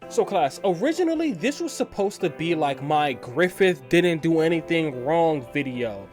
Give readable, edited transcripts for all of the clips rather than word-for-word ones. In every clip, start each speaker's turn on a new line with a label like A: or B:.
A: So class, originally this was supposed to be like my Griffith didn't do anything wrong video.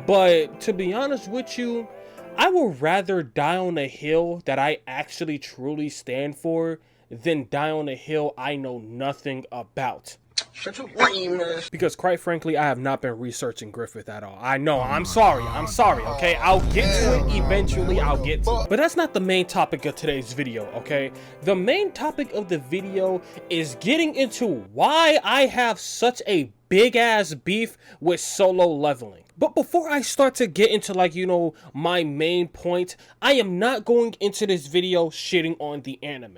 A: But to be honest with you, I would rather die on a hill that I actually truly stand for than die on a hill I know nothing about.
B: Such a lame ass.
A: Because quite frankly, I have not been researching Griffith at all. I know, I'm sorry, okay? I'll get to it eventually, I'll get to it. But that's not the main topic of today's video, okay? The main topic of the video is getting into why I have such a big ass beef with Solo Leveling. But before I start to get into like, you know, my main point, I am not going into this video shitting on the anime.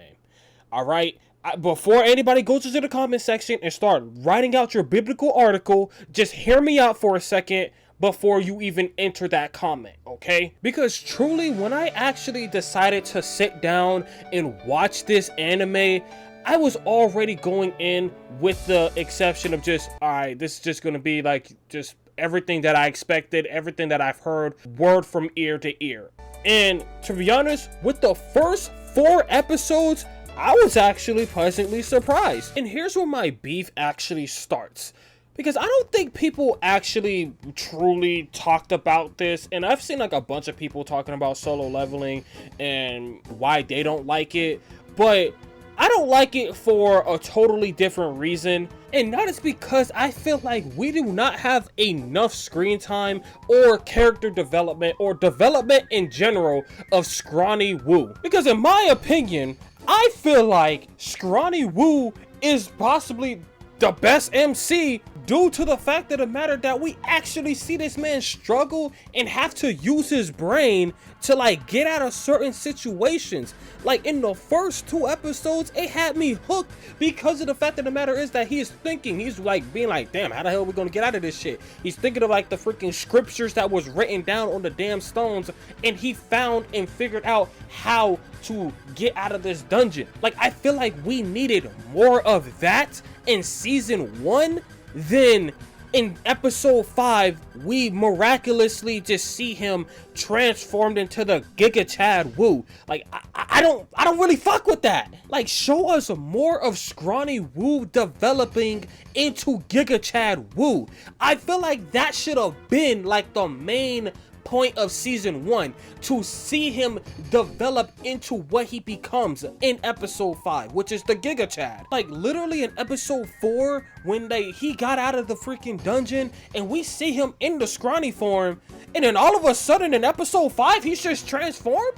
A: Alright? Before anybody goes into the comment section and start writing out your biblical article, just hear me out for a second before you even enter that comment, okay? Because truly, when I actually decided to sit down and watch this anime, I was already going in with the exception of just, alright, this is just gonna be like just everything that I expected, everything that I've heard, word from ear to ear. And to be honest, with the first 4 episodes, I was actually pleasantly surprised. And here's where my beef actually starts. Because I don't think people actually truly talked about this. And I've seen like a bunch of people talking about Solo Leveling and why they don't like it. But I don't like it for a totally different reason. And that is because I feel like we do not have enough screen time or character development or development in general of Scrawny Woo. Because in my opinion, I feel like Scrawny Woo is possibly the best MC due to the fact of the matter that we actually see this man struggle and have to use his brain to like get out of certain situations. Like in the first 2 episodes, it had me hooked because of the fact of the matter is that he is thinking, he's like being like, damn, how the hell are we gonna get out of this shit? He's thinking of like the freaking scriptures that was written down on the damn stones, and he found and figured out how to get out of this dungeon. Like I feel like we needed more of that in season 1 than in episode 5 we miraculously just see him transformed into the Giga Chad Woo. Like I don't really fuck with that. Like show us more of Scrawny Woo developing into Giga Chad Woo. I feel like that should have been like the main point of season 1, to see him develop into what he becomes in episode 5, which is the Giga Chad. Like literally in episode 4, when he got out of the freaking dungeon and we see him in the scrawny form, and then all of a sudden in episode 5 he's just transformed?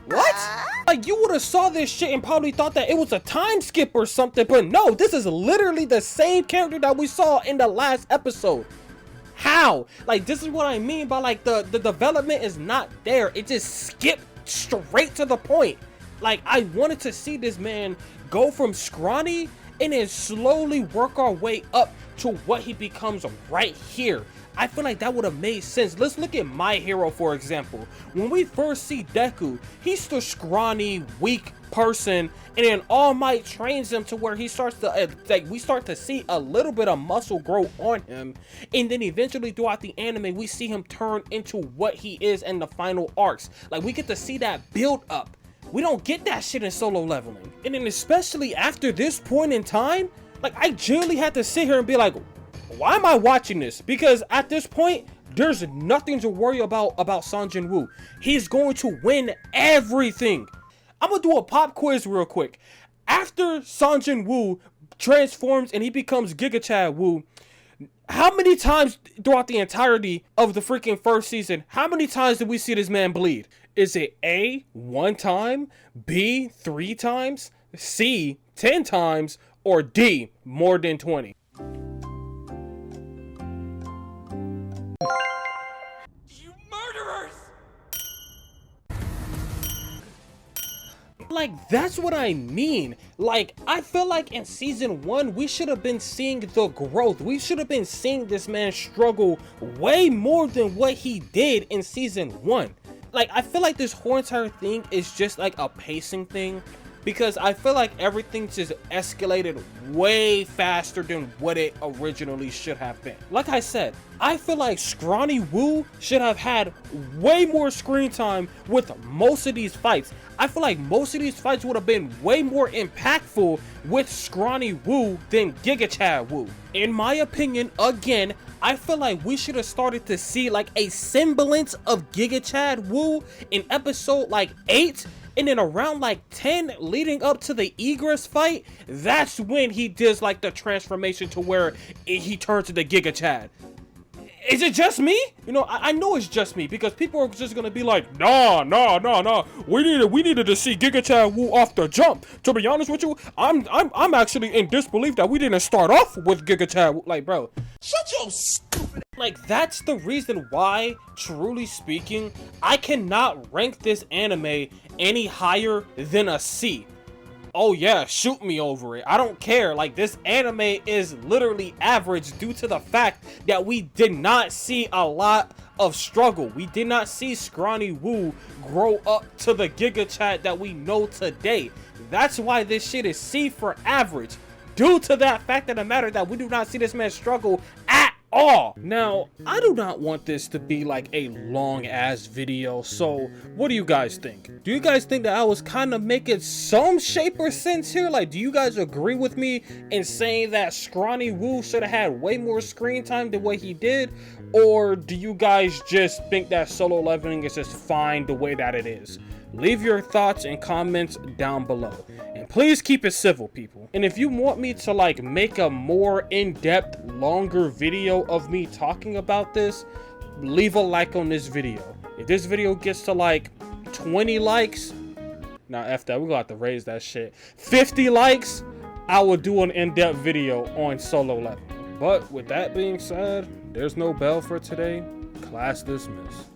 A: What? Like you would have saw this shit and probably thought that it was a time skip or something, but no, this is literally the same character that we saw in the last episode. How? Like this is what I mean by like the development is not there. It just skipped straight to the point. Like I wanted to see this man go from scrawny and then slowly work our way up to what he becomes right here. I feel like that would have made sense. Let's look at My Hero, for example. When we first see Deku, he's the scrawny, weak person, and then All Might trains him to where he starts to, like, we start to see a little bit of muscle grow on him, and then eventually throughout the anime, we see him turn into what he is in the final arcs. Like, we get to see that build up. We don't get that shit in Solo Leveling. And then especially after this point in time, like, I genuinely had to sit here and be like, why am I watching this? Because at this point, there's nothing to worry about Sanjin Woo. He's going to win everything. I'm gonna do a pop quiz real quick. After Sanjin Woo transforms and he becomes Giga Chad Woo, how many times throughout the entirety of the freaking first season, how many times did we see this man bleed? Is it A, 1 time, B, 3 times, C, 10 times, or D, more than 20? Like, that's what I mean. Like, I feel like in season 1, we should have been seeing the growth. We should have been seeing this man struggle way more than what he did in season 1. Like, I feel like this whole entire thing is just like a pacing thing. because I feel like everything just escalated way faster than what it originally should have been. Like I said, I feel like Scrawny Woo should have had way more screen time with most of these fights. I feel like most of these fights would have been way more impactful with Scrawny Woo than Giga Chad Woo. In my opinion, again, I feel like we should have started to see like a semblance of Giga Chad Woo in episode like 8, and then around like 10 leading up to the Egress fight, that's when he does like the transformation to where he turns to the Giga Chad. Is it just me? You know, I know it's just me, because people are just gonna be like, nah. We needed to see Giga Chad Woo off the jump. To be honest with you, I'm actually in disbelief that we didn't start off with Giga Chad Woo. Like, bro,
B: Shut your stupid.
A: like, that's the reason why, truly speaking, I cannot rank this anime any higher than a C. Oh yeah, shoot me over it. I don't care. Like, this anime is literally average due to the fact that we did not see a lot of struggle. We did not see Scrawny Woo grow up to the Giga Chad that we know today. That's why this shit is C for average. Due to that fact of the matter that we do not see this man struggle at all. Now, I do not want this to be like a long ass video, so what do you guys think? Do you guys think that I was kind of making some shape or sense here? Like, do you guys agree with me in saying that Scrawny Woo should have had way more screen time than what he did? Or do you guys just think that solo leveling is just fine the way that it is? Leave your thoughts and comments down below. And please keep it civil, people. And if you want me to like make a more in-depth, longer video of me talking about this, leave a like on this video. If this video gets to like 20 likes, now F that, we're gonna have to raise that shit. 50 likes, I will do an in-depth video on solo leveling. But with that being said, there's no bell for today. Class dismissed.